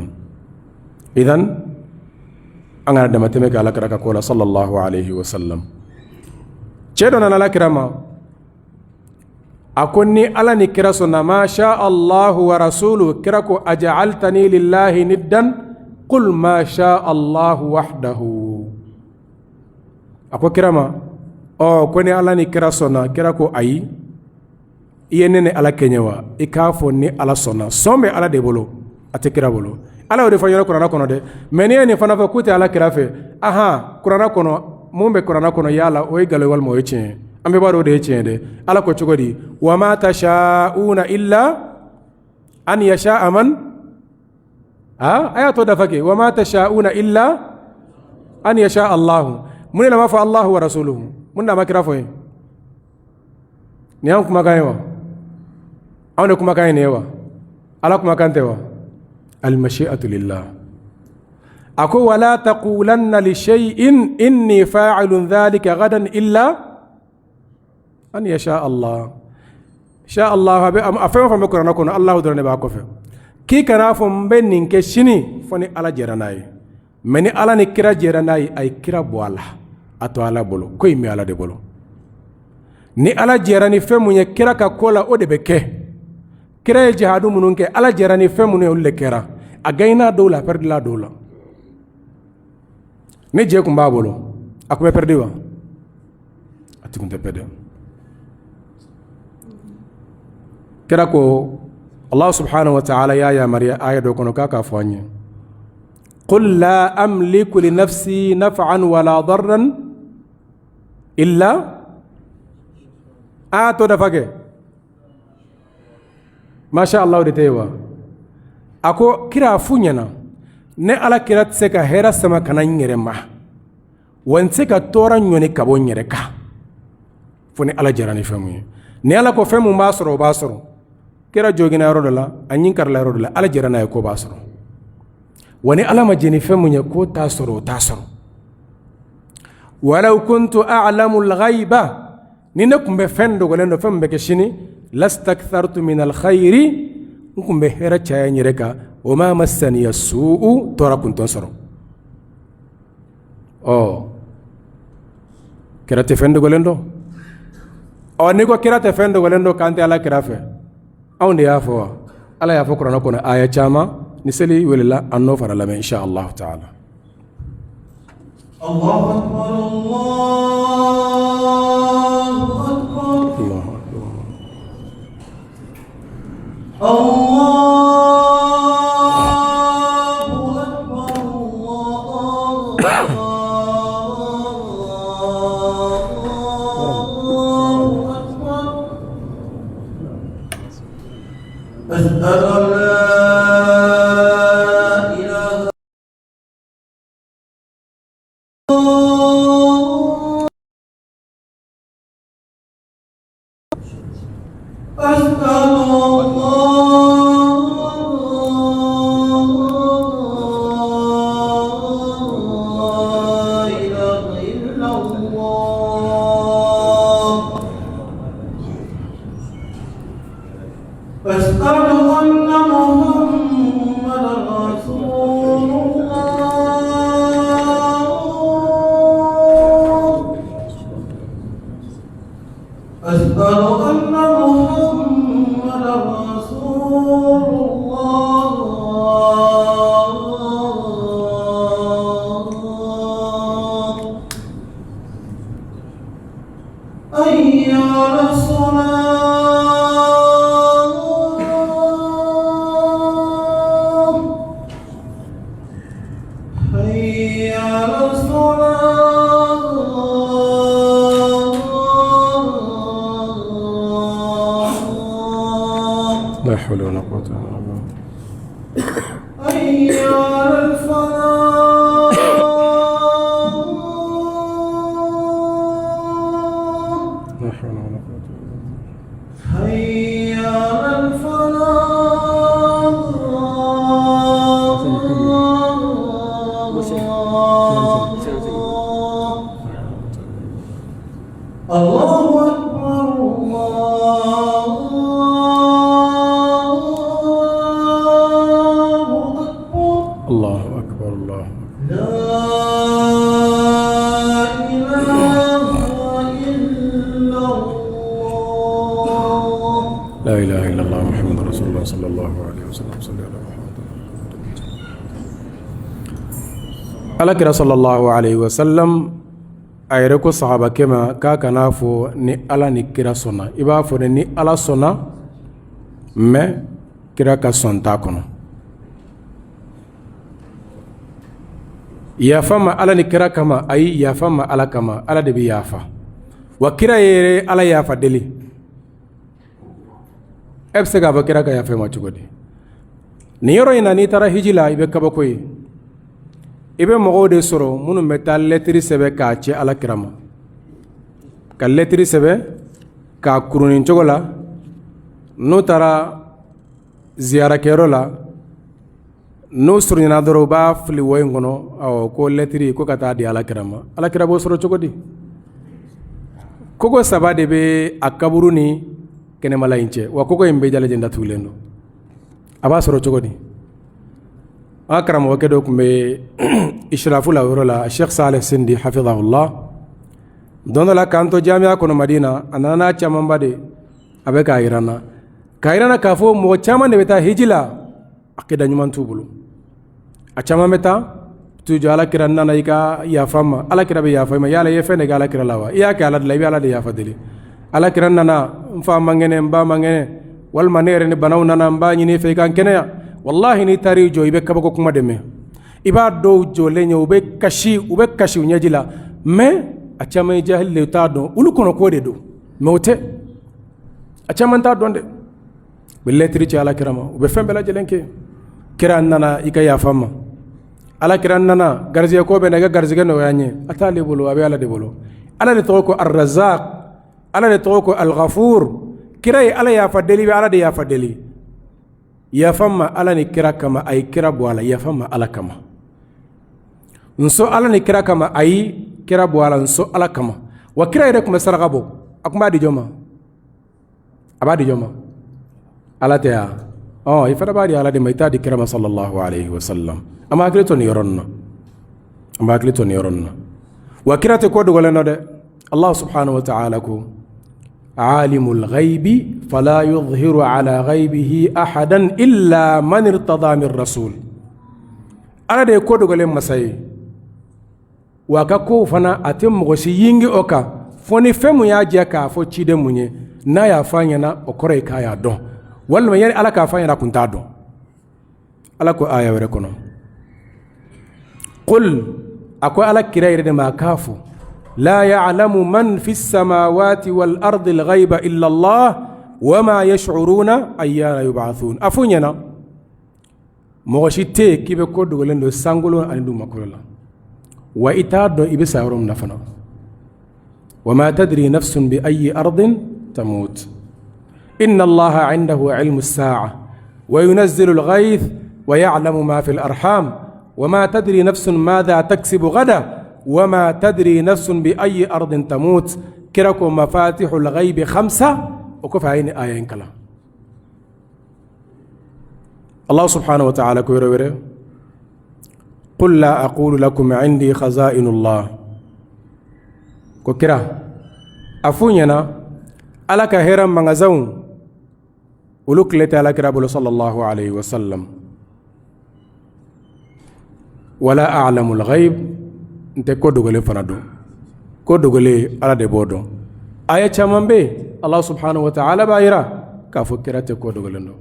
إذن أنا دمتمك على كرك كولا صلى الله عليه وسلم شهدنا على كرما أكوني على نكرسنا ما شاء الله ورسوله كركو أجعلتني لله ندا قل ما شاء الله وحده أكو كرما كوني على نكرسنا كركو أي iyenene ala kenyewa ikafo ni ala sona sombe ala de bolo atekira bolo ala ode fanyoro kurana kono de meni ni fana fa kuti ala kirafe aha kurana kono mumbe kurana kono yala o igalo wal mo yeche ambe baro de yeche de ala ko chogodi wa ma tashauna illa an yasha man aya to da fake wa ma tashauna illa an yasha allah mun la ma fa allah wa rasuluhu mun da makirafo ni an kuma kaiwa awne kuma kayi newa ala kuma kantewa almashi'atu lillah ako wala taqulanna li shay'in inni fa'ilun dhalika gadan illa an yasha Allah sha Allah afema fa mekurana kono Allah dorane ba ko fe ki kana fo mbennin ke shini foni ala jeranay meni ala ni kira jeranay ay kira boala ato ala bolo koy mi ala de bolo ni ala jerani femu nye kira ka kola o de be ke kira ye jihadu munun ke ala jerani femu ne ulle kera a gayna dawla perdi la dawla ne je kun ba bolo akube perdi wa ati kun te pede kira ko Allah subhanahu wa ta'ala ya Maria aya do kono ka fanye qul la amliku li nafsi naf'an wala darran illa to da fage masha Allah de tewa ako kira funyana ne ala kira tse ka hera sama kana nyere ma wanse ka tora nyone kabo nyere ka foni ala jarani famu ne ala ko femu basoro basoro kira jogina yoro la anyin karla yoro la ala jarana ko basoro wani ala majini famu nya ko tasoro walau kuntu a'lamu al-ghaiba nina kumbe fendo golendo fembe keshini lastakthartu min al-khairi kumbe hera chaya nyereka wama massani as-su'u tora kunton soro kira te fendo golendo niko kira te fendo golendo kante ala kirafe awndi yafo ala yafo qur'ana kono aya chama ni seli welila anno fara la insha Allah ta'ala الله أكبر الله أكبر أشهد أن لا حول ولا قوة إلا بالله حي على الفلاح لا حول ولا قوة إلا بالله حي على الفلاح الله أكبر الله أكبر الله لا إله إلا الله لا إله إلا الله محمد رسول الله صلى الله عليه وسلم صلى على محمد على كرا صلى الله عليه وسلم أيركو صحابة كما كنافو ني على ني كرا صنا إبا فو ني على صنا ما كرا كسون تاكونو yafama ala ni kira kama ayi yafama ala kama ala de bi yafa wa kira yere ala yafa deli ebse ga ba kira ka yafa ma cugodi ni yoro ina ni tara hijila ibe kaba koy ibe mogo de soro munu metal letri sebe ka ci ala kirama ka letri sebe ka kurunin cogola no tara ziyara kero la no surnyana doro ba fili woy ngono aw ko letri ko kata di ala kirabo soro cogodi kogo sabade be akaburu ni kene malainche wa kogo imbe jale jenda tulendo aba soro cogodi akram wa kedo kumbe ishrafu la worola Sheikh Saleh Sindi hafizahullah dondo la kanto jamia kono Madina anana chamambade abe kairana kafo mo chama ne beta hijila akida nyuman tubulu achama meta tujo ala kiran nana ika ya fama ala kirabe ya fama yala yefene gala kiralawa iya ka ala la ala de ya fadili ala kiran nana mfa mangene mba mangene wal manere ne banaw nana mba nyini fe kan kene wallahi ni tari jo ibe kabako kuma deme iba do jo lenyo ube kashi unyajila me achama jahil le ta do ulu kono ko de do mote achama ta donde بالليتري على كرامة وبفهم بلا جلنك كراننا إيكا يا فما على كراننا غرزي كوبي نجا غرزي كنو يعني أتالي بولو أبي على دي بولو على نتوكو الرزاق على نتوكو الغفور كراي على يا فدلي على دي يا فدلي يا فما على نكرا كما أي كرا بوالا يا فما على كما نسو على نكرا كما أي كرا بوالا نسو على كما وكرا يركم سرقبو أكما دي جوما أبا دي جوما على تيا يفرق باري على دي ميتا دي كرام صلى الله عليه وسلم أما أكلتون يرون وكرا تكود ولنا ده الله سبحانه وتعالى كو عالم الغيب فلا يظهر على غيبه أحدا إلا من ارتضى من رسول على دي كود ولنا مساي وكاكو فنا أتم غسيينجي أوكا فوني فمو ياجيكا فو تشيدي موني na ya fanya na okore kaya don wal yani ala ka fanya na kunta don ala ko aya wore kono qul ako ala kirayre de ma kafu la ya'lamu man fis samawati wal ardi al ghaiba illa Allah wama yash'uruna ayyana yub'athun afunyana moshite kibe ko dogolendo sangulo andu makola wa itado ibisa rom nafana wama tadri nafsun bi ayyi ardin تموت إن الله عنده علم الساعة وينزل الغيث ويعلم ما في الأرحام وما تدري نفس ماذا تكسب غدا وما تدري نفس بأي أرض تموت كركم مفاتيح الغيب 5 وكفى عين آيين كلا الله سبحانه وتعالى كويرو قل لا أقول لكم عندي خزائن الله كوكرا أفونينا على كهرم مغزون ولكلت على كرابل صلى الله عليه وسلم ولا أعلم الغيب انت كودو غلي فنادو كودو غلي على دبودو آية چمان بي الله سبحانه وتعالى بايرا كافو كرات كودو غلندو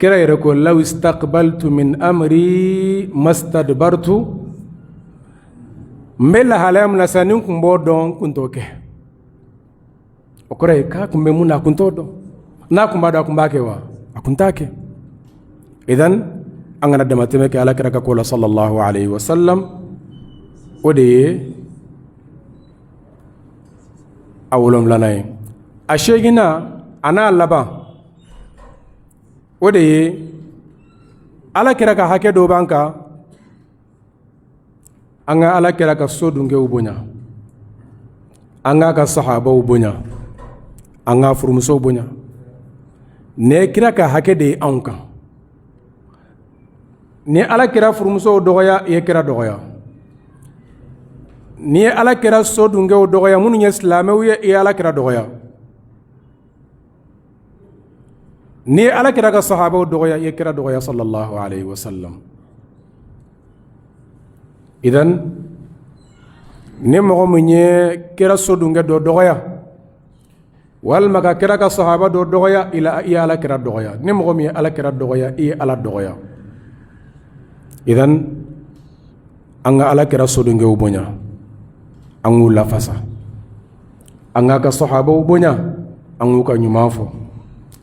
كرا يركو لو استقبلت من أمري ما استدبرت ملا حالام نسانينكم بودون كنتوكي okore ka kumbe muna kuntodo na kumbado akumbake wa akuntake idan angana damateme ke ala kiraka kola sallallahu alaihi wasallam ode awolom lanay ashegina ana laba ode ala kiraka hake do banka anga ala kiraka sodunge ubonya anga ka sahaba ubonya anga furumuso bonya ne kira ka hake de anka ni ala kira furumuso dogoya ye kira dogoya ni ala kira sodunge dogoya munu nya islamew ye ala kira dogoya ni ala kira ka sahaba dogoya ye kira dogoya sallallahu alaihi wasallam idan ni mo munye kira sodunge dogoya walma ka kira ka sahaba do dogoya ila iya ala kira dogoya ni mo mi ala kira dogoya iya ala dogoya idan anga ala kira sodunge ubonya angu la fasa anga ka sahaba ubonya angu ka nyumafo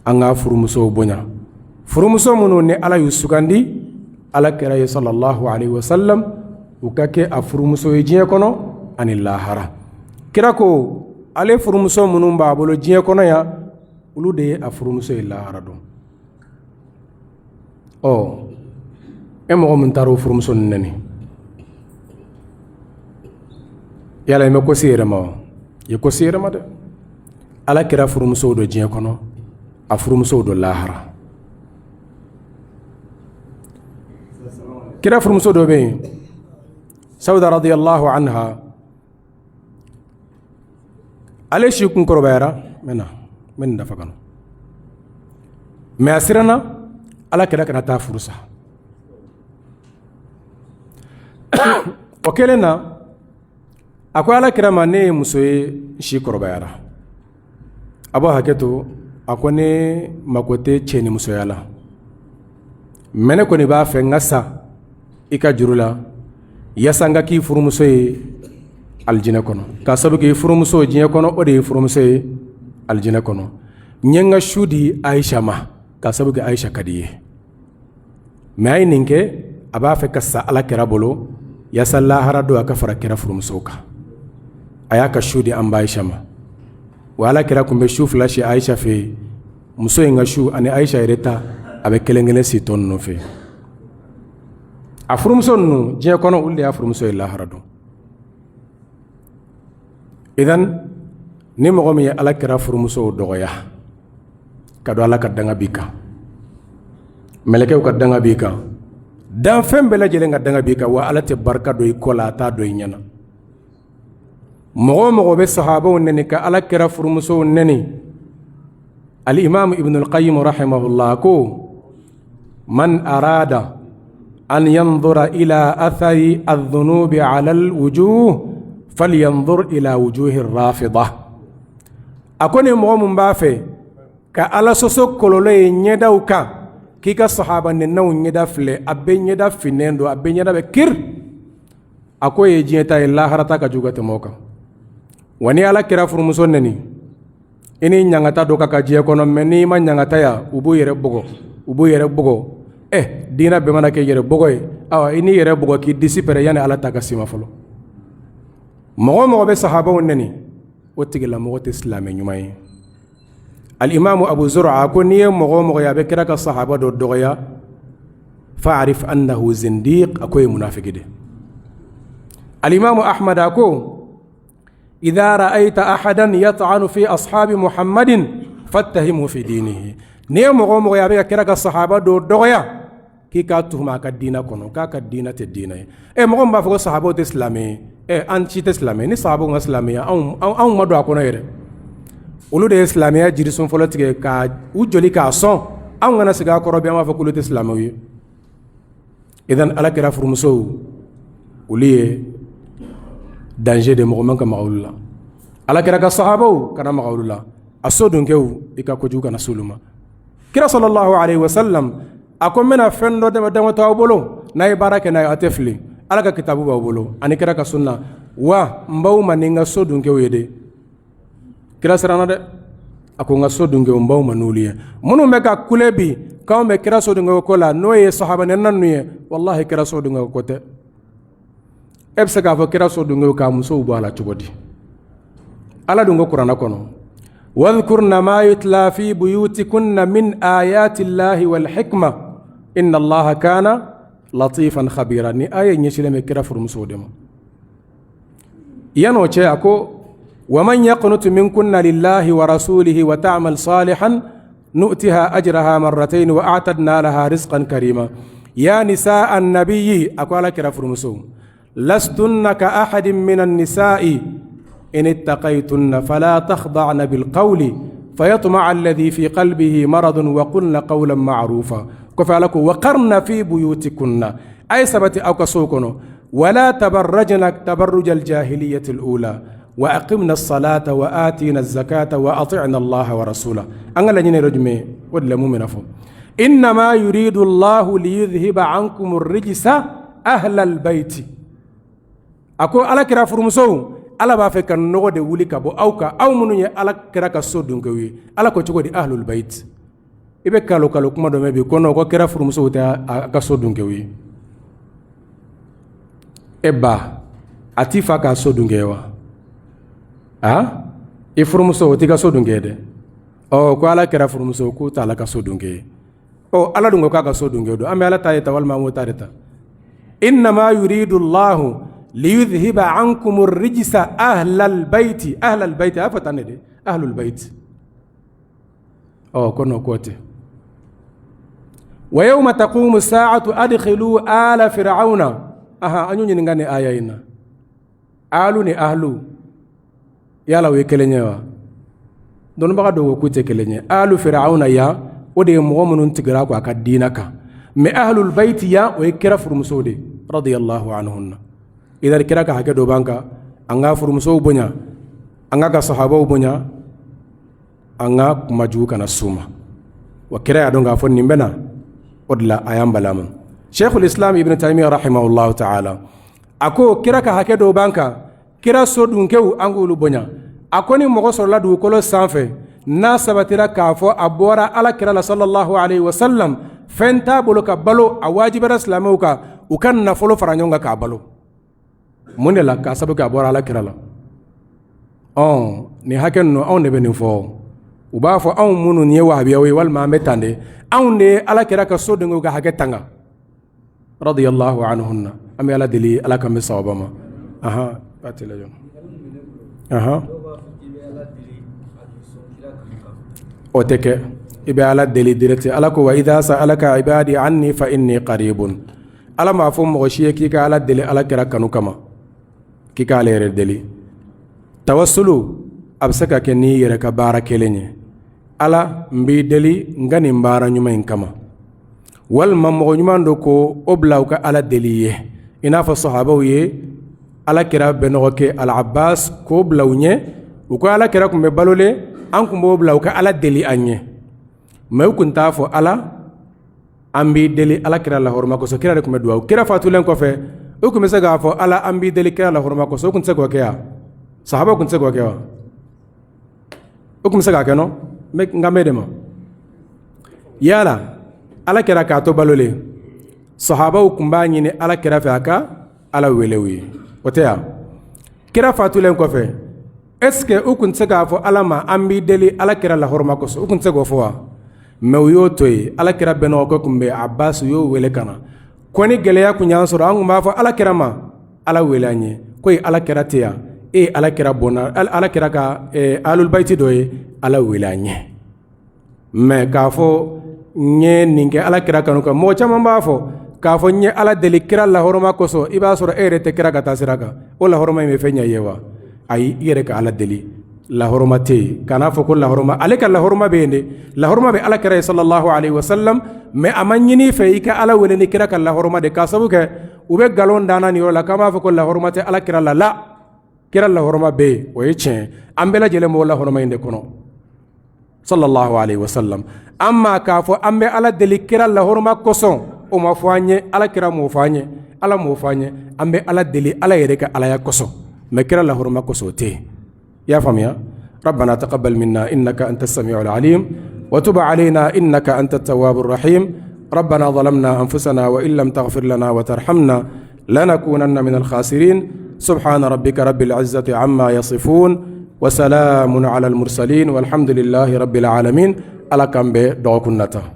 anga furumuso ubonya furumuso munu ne ala yusukandi ala kira sallallahu alaihi wasallam ukake afurumuso yijiye kono anillahara kira ko ale furumuso munun ba bolo jiye kono ya ulu de a furumuso illa harado mo mun taro furumuso nani yala me ko sire ma ye ko sire ma de ala kira furumuso do jiye kono a furumuso do lahara kira furumuso do be sauda radiyallahu anha ale shi kun korbayara men dafa kanu me asirana ala kira kana ta furusa okelena akwai ala kira ma ne musoye shi korbayara abo haketo akwai ne makote cheni musoyala mene ko ni ba fe ngasa ika jurula yasanga ki furu musoye aljina kono ka sabu ki furu muso jinya kono o de furu muso aljina kono nyenga shudi Aisha ma ka sabu ke Aisha kadiye me ay ninke aba fe kassa ala kira bolo ya sallahara do aka fara kira furumsoka aya ka shudi an ba Aisha ma wala kira kumbe shu flashi Aisha fe muso nga shu ani Aisha ireta abe kelengele si tonno fe afurumso nu je kono ulde afurumso illahara do idan ni mogo mi ala kira furumuso dogoya kado ala ka danga bika melekew ka danga bika dan fem bela jele nga danga bika wa ala te barka do ikola ta do nyana mogo be sahaba wonneni ka ala kira furumuso wonneni al imam ibn al qayyim rahimahullah ko man arada an yanzura ila athari adh-dhunubi ala al-wujuh falyanzur ila wujuhi ar-rafidah akone mogo mun ba fe ka ala soso kolole nyeda uka kika sahaba ne naw nyeda fle abbe nyeda finendo abbe nyeda be kir akoye jeta illa harata ka jugate moka wani ala kira furumuso neni ini nyangata doka ka je kono meni ma nyangata ya ubu yere bogo dina be mana ke yere bogo awa ini yere bogo ki disipere yani ala ta ka sima folo mogo be sahaba wonneni wotigila mogo te islame nyumay al imam abu zur'a ko niye mogo ya be kira ka sahaba do dogoya fa'rif annahu zindiq akoy munafiqide al imam ahmad ko idha ra'aita ahadan yat'anu fi ashabi muhammadin fattahimhu fi dinihi niye mogo ya be kira ka sahaba do dogoya ki ka tuhuma ka dina kono ka dina te dina mogo mba fo sahaba te islame an ci te islame ni sahaba nga islame an madu akono yere ulu de islame ya jiri sun folo tige ka u joli ka son an ngana siga koro be ma fa kulu te islame wi idan ala kira furmuso uliye danger de mo man ka maulula ala kira ka sahaba kana maulula asodun kew ika ko ju kana suluma kira sallallahu alaihi wasallam akomena fendo de tawbolo nay baraka nay atefli ala ka kitabu ba bolo ani kira ka sunna wa mbaw maninga sodun kew yede kira sarana de ako nga sodun kew mbaw manuliya munu meka kulebi kaw me kira sodun ko la noye sahaba nan nuye wallahi kira sodun ko te ebse ka fo kira sodun ka muso bu ala tugodi ala dungo qur'ana kono wadhkurna ma yutla fi buyutikunna min ayati llahi wal hikma inna allaha kana latifan khabira ni aya nyeshile me kira fur muso demo yano che ako waman yaqnutu minkunna lillahi wa rasulihi wa ta'mal salihan nu'tiha ajraha marratayn wa a'tadna laha rizqan karima ya nisaa an-nabiyyi ako ala kira fur muso lastunna ka ahadin minan nisa'i in ittaqaytunna fala takhda'na bil qawli fayatma'a alladhi fi qalbihi maradun wa qulna qawlan ma'rufa kofalaku waqarna fi buyutikunna ay sabati aw kasukono wala tabarrajna tabarruj al jahiliyyah al ula wa aqimna as-salata wa atina az-zakata wa ati'na Allah wa rasula angala nyine rojme wala mu'mina fo inma yuridu Allah liyudhhiba 'ankum ar-rijsa ahla al-bayt ako ala kira furmuso ala ba fe kan nogo de wuli ka bo awka aw munu ye ala kira ka so dun gawi ala ko cogodi ahlul bait ibe kalo kuma do mebi kono ko kira furmuso ta ka so dun gawi eba atifa ka so dun gewa e furmuso ti ka so dun gede o ko ala kira furmuso ko ta ala ka so dun ge o ala dungo ka so dun gedo ame ala tayeta wal ma mutarita inma yuridu Allah ليذهب عنكم الرجس أهل البيت أفتن دي أهل البيت كنا كوتي ويوم تقوم الساعة أدخلوا آل فرعون أنو نغاني آيائنا آلو ني أهلو يالا ويكلني دون بقى دو كوتي كلني آل فرعون يا ودي مؤمنون تغراكو أكدينك مي أهل البيت يا ويكرا فرمسودي رضي الله عنهن idar kira ka hake do banka anga furmuso bonya anga ka sahaba bonya anga maju kana suma wa kira ya donga fonni mbena odla ayambalam Sheikhul Islam Ibn Taymiyyah rahimahullah ta'ala ako kira ka hake do banka kira so dun kew angulu bonya akoni mogo so la du kolo sanfe nasabatira kafo abora ala kirala sallallahu alaihi wasallam fenta bolo ka balo a wajibara silamɛw ka u ka nafolo fara ɲɔgɔn kan k'a balo mun de la k'a sababu kɛ a bɔra ala kirala nin hakɛ ninnu anw de bɛ nin fɔ u b'a fɔ anw minnu nin ye wahabiyaw ye walima an bɛ tan de anw de ye ala kira ka sodenw ka hakɛ tanga radiyallahu anhunna an bɛ ala deli ala kan bɛ sababa ma ba tila jɔn o tɛ kɛ i bɛ ala deli direct ala ko wa idha sa'alaka ibadi anni fa inni qaribun ala m'a fɔ mɔgɔ si ye k'i ka ala deli ala kira kanu kama k'i ka ala yɛrɛ deli tawassulu a bɛ se ka kɛ n'i yɛrɛ ka baara kelen ye ala n b'i deli n ka nin baara ɲuman in kama walima mɔgɔ ɲuman do ko o bila u ka ala deli ye i n'a fɔ sahabaw ye ala kira bɛnɔgɔ kɛ al-Abbas k'o bila u ɲɛ u ko ala kira tun bɛ balole an tun b'o bila u ka ala deli an ɲɛ mɛ u tun t'a fɔ ala an b'i deli ala kira lahɔrɔma kosɔn kira de tun bɛ dugawu kira fatulen kɔfɛ u tun bɛ se k'a fɔ ala an b'i deli kira lahɔrɔma kosɔn u tun tɛ se k'o kɛ wa sahabaw tun tɛ se k'o kɛ wa u tun bɛ se k'a kɛ nɔ n ka mɛn de ma yala ala kira k'a to balole sahabaw tun b'a ɲini ala kira fɛ a ka ala wele u ye o tɛ yan kira fatulen kɔfɛ est ce que u tun tɛ se k'a fɔ ala ma an b'i deli ala kira lahɔrɔma kosɔn u tun tɛ se k'o fɔ wa mɛ u y'o to yen ala kira bɛnɔgɔ tun bɛ Abbas u y'o wele ka na ko ni gɛlɛya tun y'an sɔrɔ an tun b'a fɔ ala kira ma ala wele an ye ko ye ala kira tɛ yan e ye ala kira bɔnna ala kira ka alul bayti dɔ ye ala wele an ye mɛ k'a fɔ n ye nin kɛ ala kira kanu kan mɔgɔ caman b'a fɔ k'a fɔ n ye ala deli kira lahɔrɔma kosɔn i b'a sɔrɔ e yɛrɛ tɛ kira ka taa sira kan o lahɔrɔma in bɛ fɛn ɲɛ i ye wa ayi i yɛrɛ ka ala deli lahɔrɔma tɛ yen kan'a fɔ ko lahɔrɔma ale ka lahɔrɔma bɛ yen de lahɔrɔma bɛ ala kira ye sallallahu alaihi wasallam mɛ a ma ɲini fɛ i ka ala wele ni kira ka lahɔrɔma de k'a sababu kɛ u bɛ nkalon danna nin yɔrɔ la k'an b'a fɔ ko lahɔrɔma tɛ ala kira la kira lahɔrɔma bɛ yen o ye tiɲɛ an bɛɛ lajɛlen b'o lahɔrɔma in de kɔnɔ sallallahu alaihi wasallam amma k'a fɔ an bɛ ala deli kira lahɔrɔma kosɔn o ma fɔ an ye ala kira m'o fɔ an ye ala m'o fɔ an ye an bɛ ala deli ala yɛrɛ ka alaya kosɔn mɛ kira lahɔrɔma kosɔn o tɛ yen يا فهميا ربنا تقبل منا إنك أنت السميع العليم وتب علينا إنك أنت التواب الرحيم ربنا ظلمنا أنفسنا وإن لم تغفر لنا وترحمنا لنكونن من الخاسرين سبحان ربك رب العزة عما يصفون وسلام على المرسلين والحمد لله رب العالمين على كم بدعوكنته